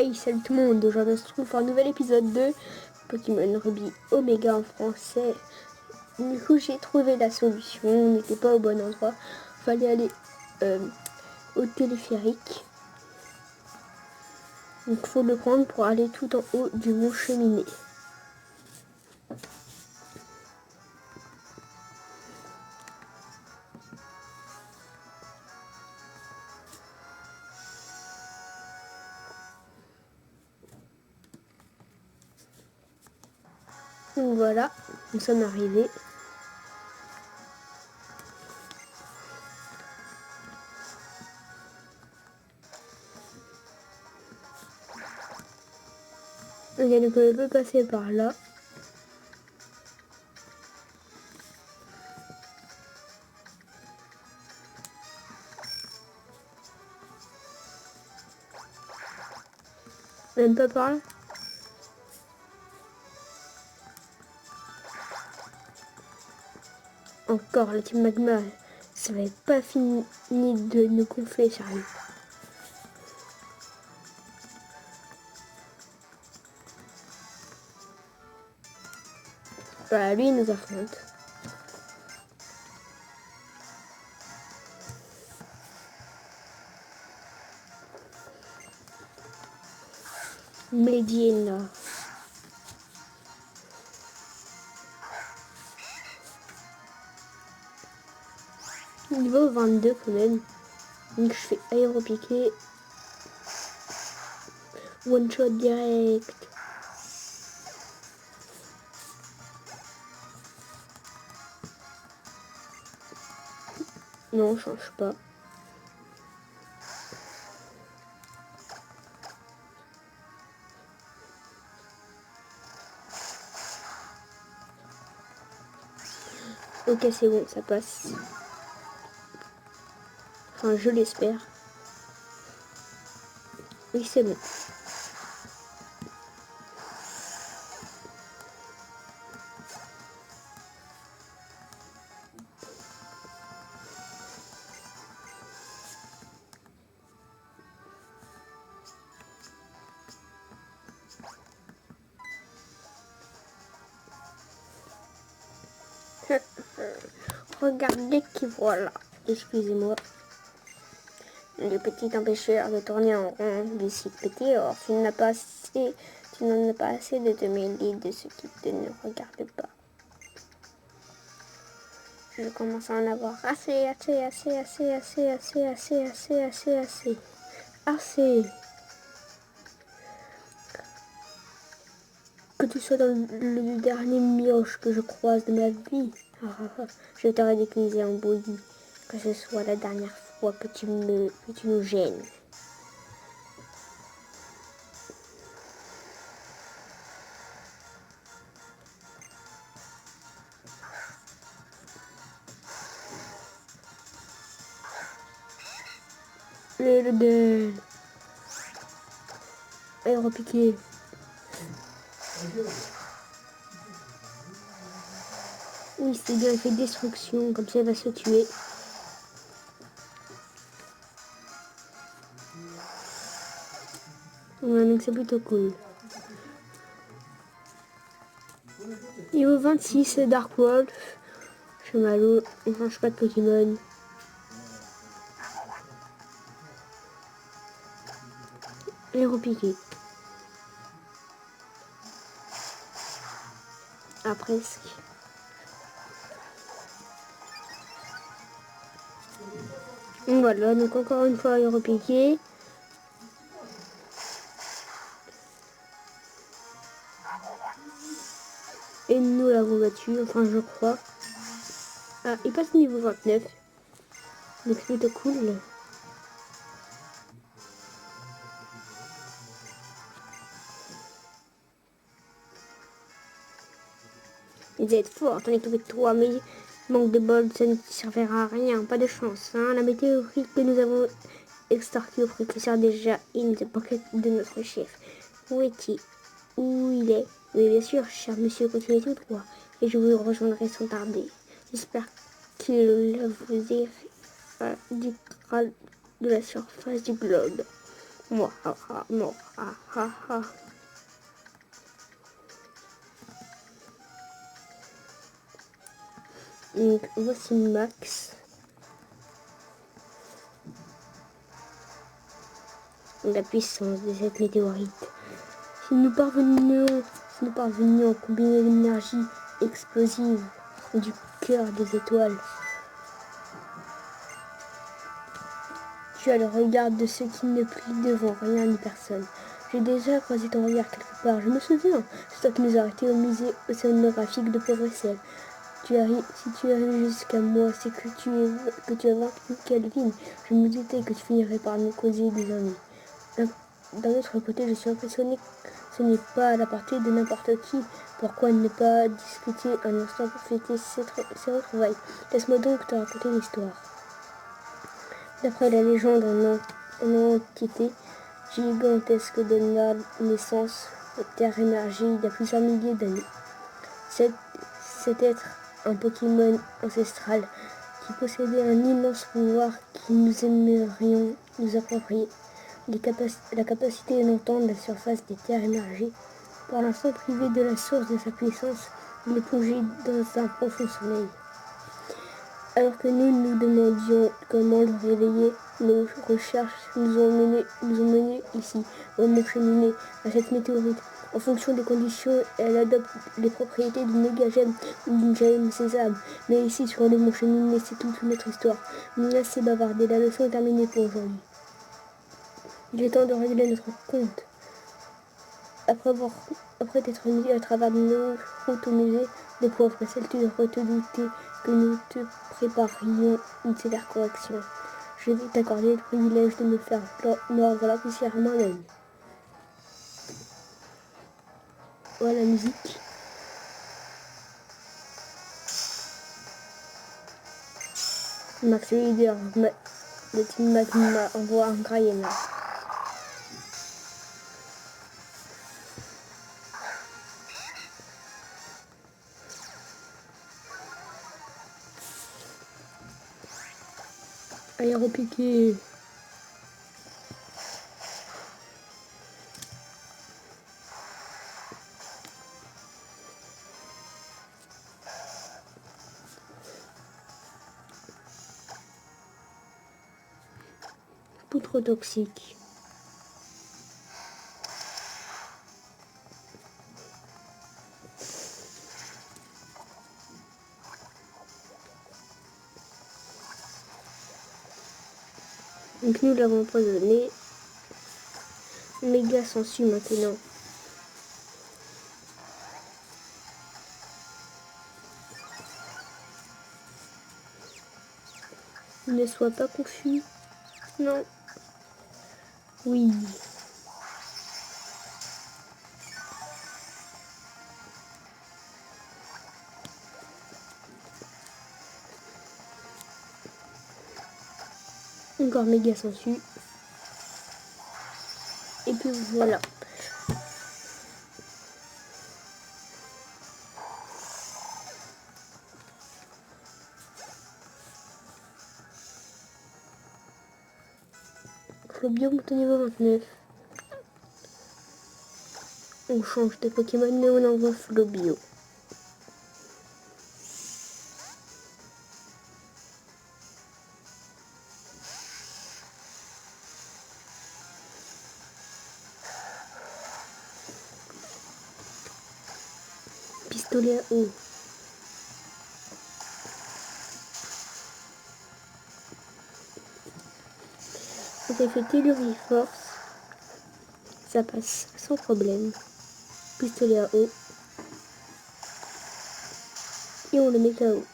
Hey, salut tout le monde, aujourd'hui on se retrouve pour un nouvel épisode de Pokémon Ruby Omega en français. Du coup j'ai trouvé la solution, on n'était pas au bon endroit, fallait aller au téléphérique. Donc il faut le prendre pour aller tout en haut du mont Cheminée. Donc voilà, nous sommes arrivés. On ne peut passer par là. Même pas par là. Encore la team magma, ça va pas fini de nous gonfler, sérieux. Voilà, lui il nous affronte. Medina. Niveau 22 quand même. Donc je fais aéropiqué. One shot direct. Non, je change pas. Ok, c'est bon, ça passe. Enfin, je l'espère. Oui, c'est bon. Regardez qui voilà. Excusez-moi. Le petit empêcheur de tourner en rond du site petit. Or, tu n'en as pas assez de te mêler de ce qui te ne regarde pas. Je commence à en avoir assez. Que tu sois dans le dernier mioche que je croise de ma vie. Je te ridiculiser en bouillie. Que ce soit la dernière fois que tu nous gênes. Le de aéropiqué. Oui, c'est bien fait destruction, comme ça il va se tuer. Ouais, donc c'est plutôt cool. Niveau 26, Dark Wolf. Chemalot, on change pas de Pokémon. Aéropiqué. Ah, presque. Voilà, donc encore une fois aéropiqué. Et nous l'avons battu, enfin je crois. Ah, il passe niveau 29. Donc c'est plutôt cool. Il devait être fort, t'en es avec 3, mais manque de bol, ça ne servira à rien, pas de chance. Hein. La météorite que nous avons extorquée au précurseur déjà in the pocket de notre chef. Où est-il? Où il est? Oui, bien sûr, cher monsieur, continuez tout droit, et je vous rejoindrai sans tarder. J'espère qu'il vous éradiquera de la surface du globe. Mouahaha, mouahaha. Donc voici Max. La puissance de cette météorite. Si nous parvenions à combiner l'énergie explosive du cœur des étoiles, tu as le regard de ceux qui ne plient devant rien ni personne. J'ai déjà croisé ton regard quelque part, je me souviens. C'est toi qui nous as arrêtés au musée océanographique de Pauvre-Ciel. Si tu arrives jusqu'à moi, c'est que tu as vaincu Kelvin. Je me doutais que tu finirais par nous causer des ennuis. D'un autre côté, je suis impressionné que ce n'est pas à la portée de n'importe qui. Pourquoi ne pas discuter un instant pour fêter ces retrouvailles? Laisse-moi donc te raconter l'histoire. D'après la légende, en entité gigantesque donna naissance aux terres émergées il y a plusieurs milliers d'années. Cet être, un Pokémon ancestral, qui possédait un immense pouvoir que nous aimerions nous approprier. La capacité d'entendre la surface des terres émergées. Pour l'instant privé de la source de sa puissance, il est plongé dans un profond sommeil. Alors que nous nous demandions comment le réveiller, nos recherches nous ont menés ici, au Mont Cheminé, à cette météorite. En fonction des conditions, elle adopte les propriétés d'une méga-gemme ou d'une gemme sésame. Mais ici, sur le Mont Cheminé, c'est toute une autre histoire. Assez bavardé, la leçon est terminée pour aujourd'hui. Il est temps de régler notre compte. Après t'être mis à travers nos routes au musée des pauvres, celles-tu devrais te douter que nous te préparions une sévère correction. Je vais t'accorder le privilège de me faire mordre la poussière moi-même. Voilà la musique. Max Leader, le team Magma envoie un Grayena. Aéropiqué. Poutre toxique. Donc nous l'avons empoisonné. Méga sensu maintenant. Ne sois pas confus. Non. Oui. Encore méga sensu. Et puis voilà. Flobio monte au niveau 29. On change de Pokémon mais on envoie Flobio. Pistolet à eau. On a fait Tellurie Force. Ça passe sans problème. Pistolet à eau. Et on le met KO.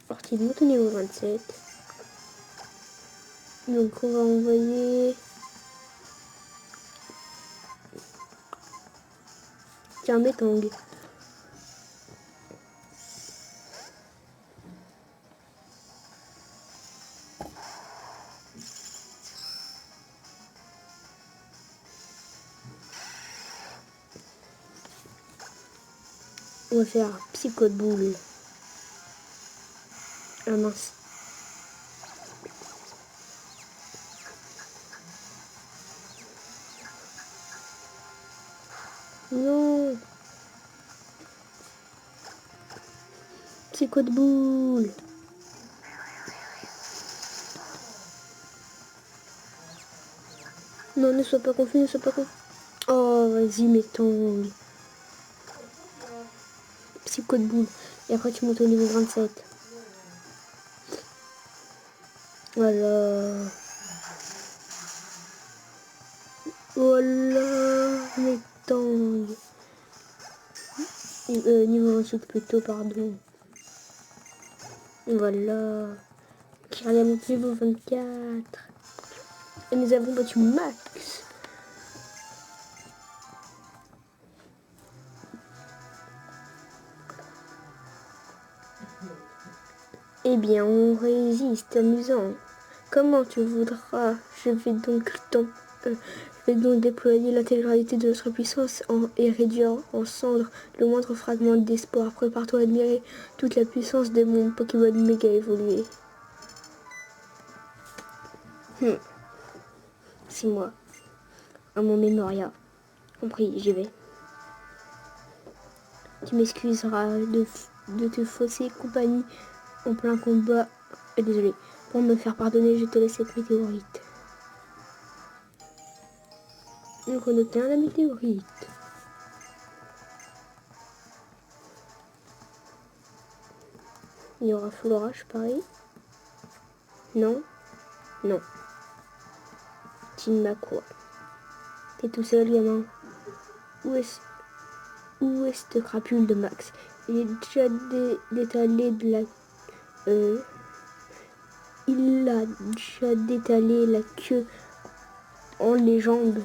Partie de monte au niveau 27. Donc on va envoyer... Tiens, Metang. On va faire Psycho de boule. Ah mince. Non. Psycho de boule. Non, ne sois pas confus, ne sois pas confus. Oh, vas-y, mettons. Psycho de boule. Et après, tu montes au niveau 27. Voilà. Voilà. Mettons. Niveau 28 plutôt, pardon. Voilà. Kyrian niveau 24. Et nous avons battu Max. Eh bien, on résiste, amusant. Comment tu voudras. Je vais donc déployer l'intégralité de notre puissance et réduire en cendres le moindre fragment d'espoir. Prépare-toi à admirer toute la puissance de mon Pokémon méga évolué. C'est moi. À mon Mémoria. Compris, j'y vais. Tu m'excuseras de te fausser compagnie en plein combat. Désolé. Pour me faire pardonner, je te laisse cette météorite. Donc on obtient la météorite. Il y aura Florage, pareil. Non. Non. Team quoi. T'es tout seul, gamin. Où est cette crapule de Max? Il est déjà détalé de la... il a déjà détalé la queue en les jambes.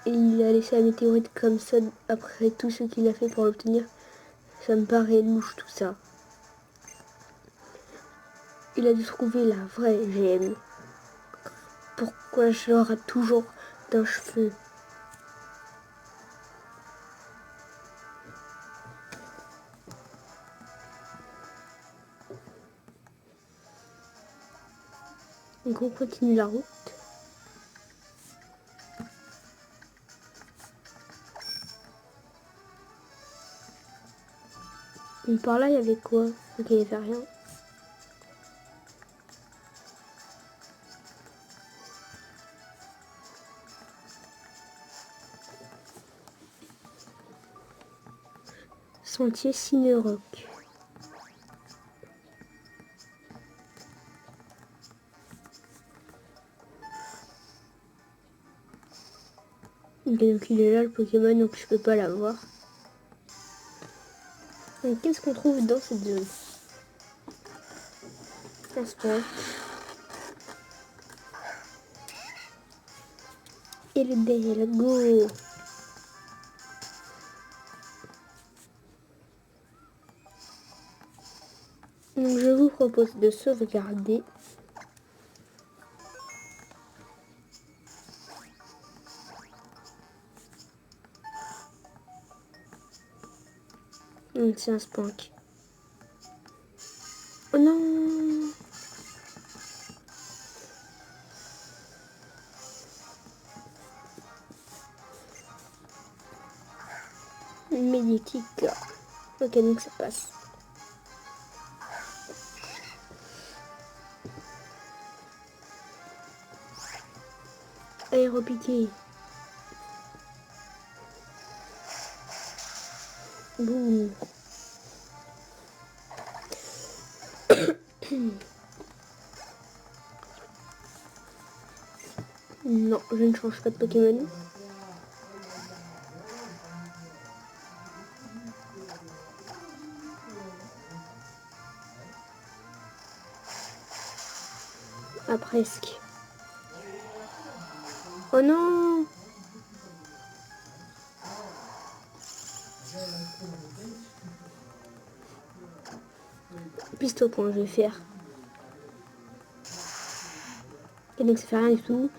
Et il a laissé la météorite comme ça après tout ce qu'il a fait pour l'obtenir. Ça me paraît louche tout ça. Il a dû trouver la vraie gemme. Pourquoi j'aurai toujours d'un cheveu? Donc on continue la route. Et par là il y avait quoi? Ok, il n'y avait rien. Sentier Cineroc. Donc il est là le Pokémon, donc je peux pas l'avoir. Donc qu'est-ce qu'on trouve dans cette zone? Un sport. Et le Dale, go! Donc je vous propose de sauvegarder. Donc c'est un spank. Oh non! Médiatique. Ok, donc ça passe. Aéropiqué. Boum. Non, je ne change pas de Pokémon. Ah, presque. Oh non! Piste au point, je vais faire. Et donc ça fait rien du tout.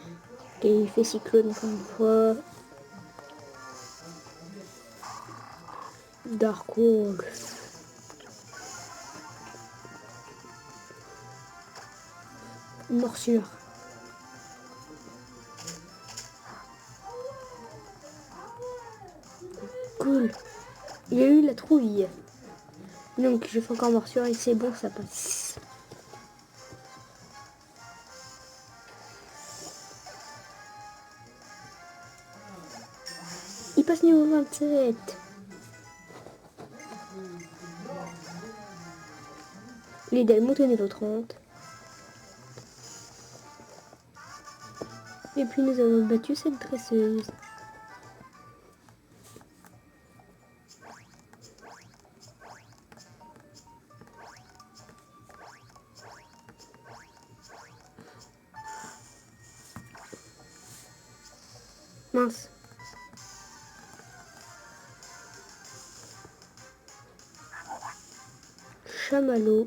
Et il fait cyclone encore une fois. Darkworld. Morsure. Cool. Il y a eu la trouille. Donc je fais encore morsure et c'est bon, ça passe. Il passe niveau 27. L'idée monte au niveau 30. Et puis nous avons battu cette dresseuse. Mince. Chamallow.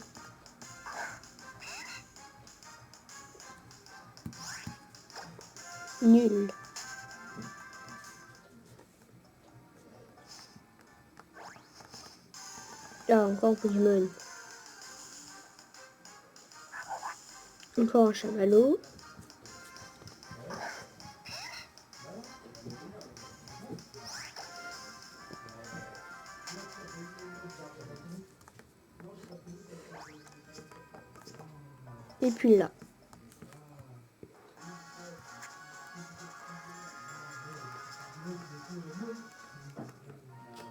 Nul. Ah, encore un Pokémon. Encore un chamallow. Et puis là.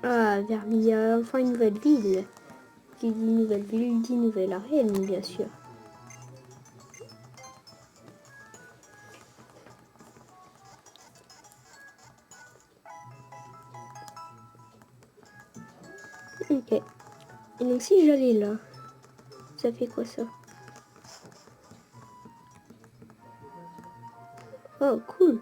Ah, Vermilla, enfin une nouvelle ville. Qui dit nouvelle ville, dit nouvelle arène, bien sûr. Ok. Et donc si j'allais là, ça fait quoi ça? Oh, cool.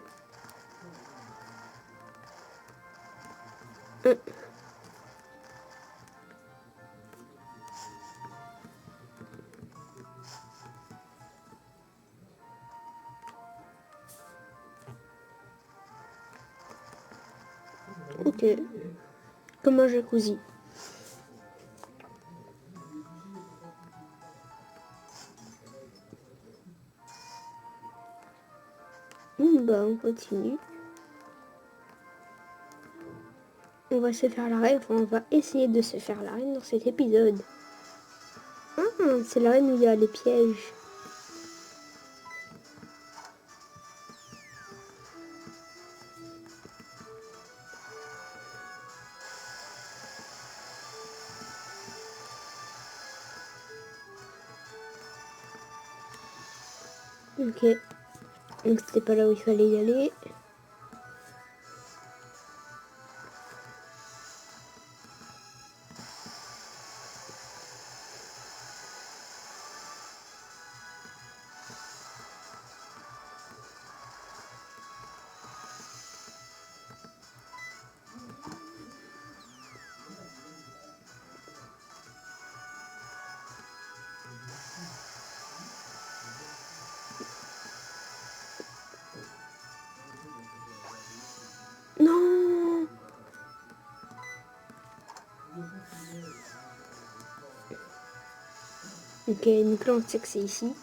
Ok. Comme un jacuzzi. Bah on continue. On va se faire l'arène, enfin on va essayer de se faire l'arène dans cet épisode. Ah, c'est l'arène où il y a les pièges. Ok. Donc c'était pas là où il fallait y aller. Non. Ok, donc là on sait que c'est ici.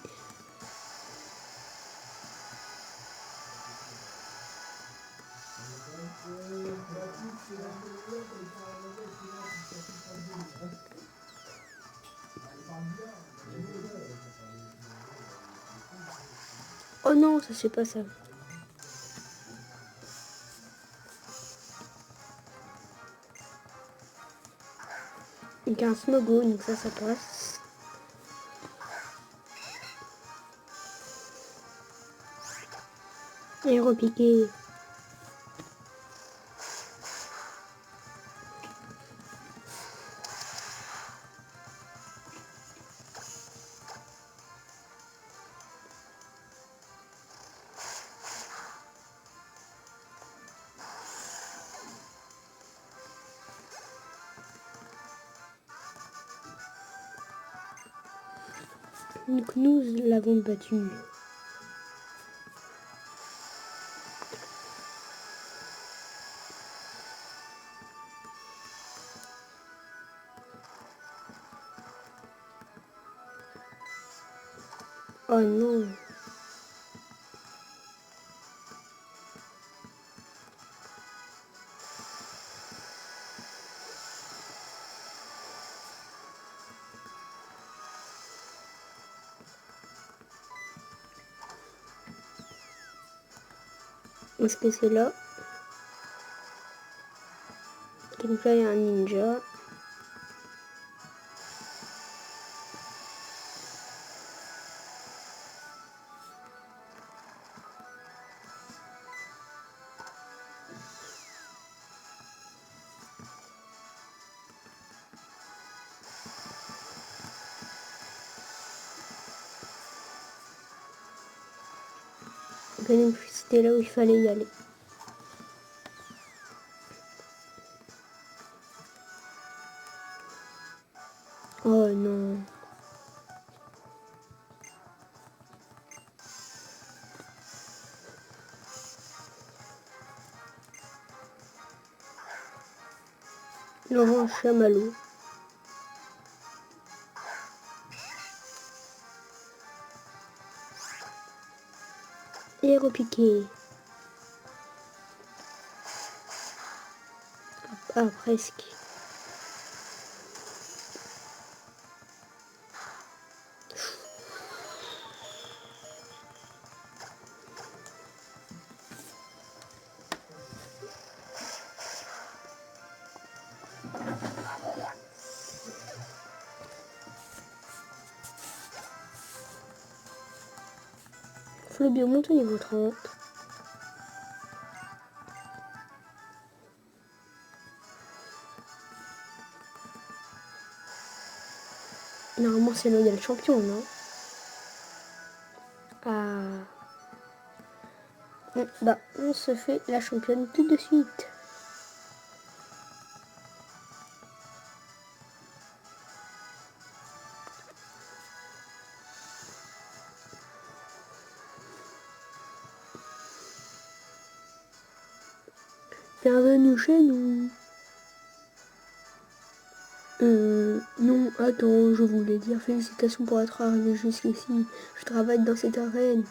Oh non, ça c'est pas ça. Donc un smogo, donc ça passe. Et repiquer. Donc nous l'avons battu. Oh non. Est-ce que c'est là? Donc là, il y a un ninja. Donc c'était là où il fallait y aller. Oh non. Laurent Chamallow. Et repiqué. Ah, presque. Faut le bien monter au niveau 30. Normalement, c'est là où il y a le champion, non? Ah. Bon, bah, on se fait la championne tout de suite. Bienvenue chez nous. Non, attends, je voulais dire félicitations pour être arrivé jusqu'ici. Je travaille dans cette arène.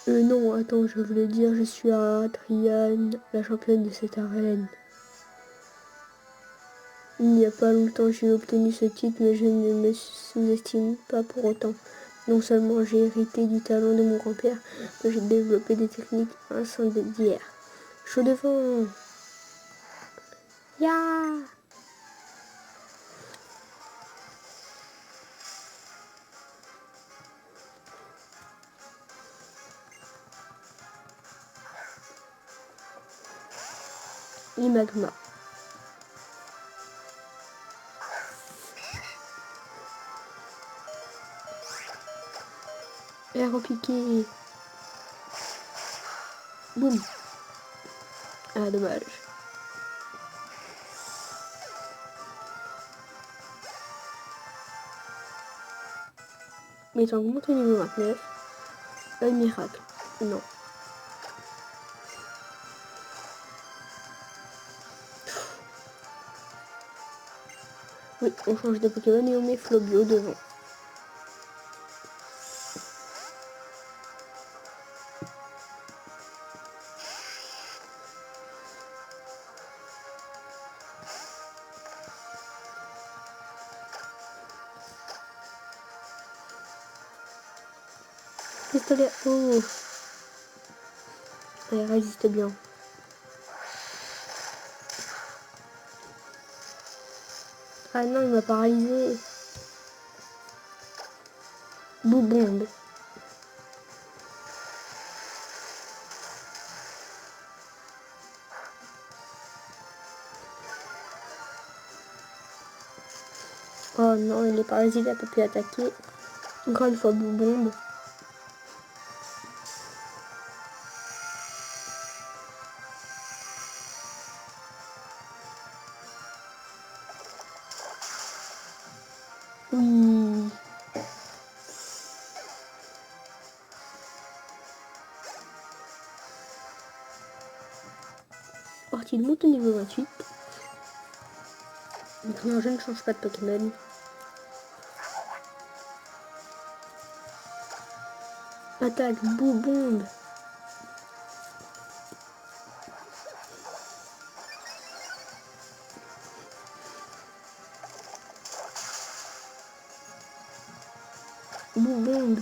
Non, attends, je voulais dire je suis Adriane, la championne de cette arène. Il n'y a pas longtemps, j'ai obtenu ce titre, mais je ne me sous-estime pas pour autant. Non seulement j'ai hérité du talent de mon grand-père, mais j'ai développé des techniques incendiaires. Chaud devant. Ya. Magma. Air repiqué. Boum. Ah, dommage. Mais tant que monte au niveau 29, un miracle. Non. Oui, on change de Pokémon et on met Flobio devant. Pistolet. Oh. Elle résiste bien. Ah non, il m'a paralysé. Boubombe. Oh non, il est paralysé, il n'a pas pu attaquer. Encore une fois, Boubombe. Oui. Partie de monte au niveau 28. Donc non, je ne change pas de Pokémon. Attaque, boubonde. Boubonde.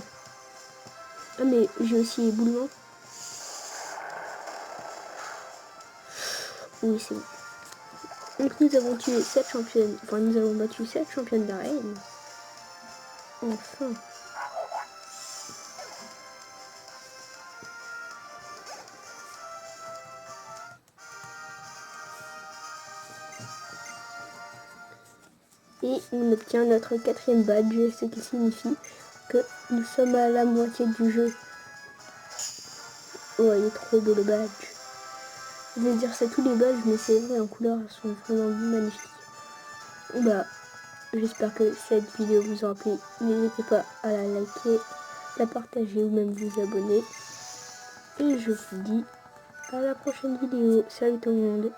Ah mais j'ai aussi éboulement. Oui, c'est bon. Donc nous avons tué 7 championnes. Enfin, nous avons battu 7 championnes d'arène. Enfin. Et on obtient notre 4e badge, ce qui signifie que nous sommes à la moitié du jeu. Oh, il est trop beau le badge. Je vais dire ça tous les badges, mais c'est vrai, en couleur, elles sont vraiment magnifiques. Bah, j'espère que cette vidéo vous aura plu. N'hésitez pas à la liker, la partager ou même vous abonner. Et je vous dis à la prochaine vidéo. Salut tout le monde.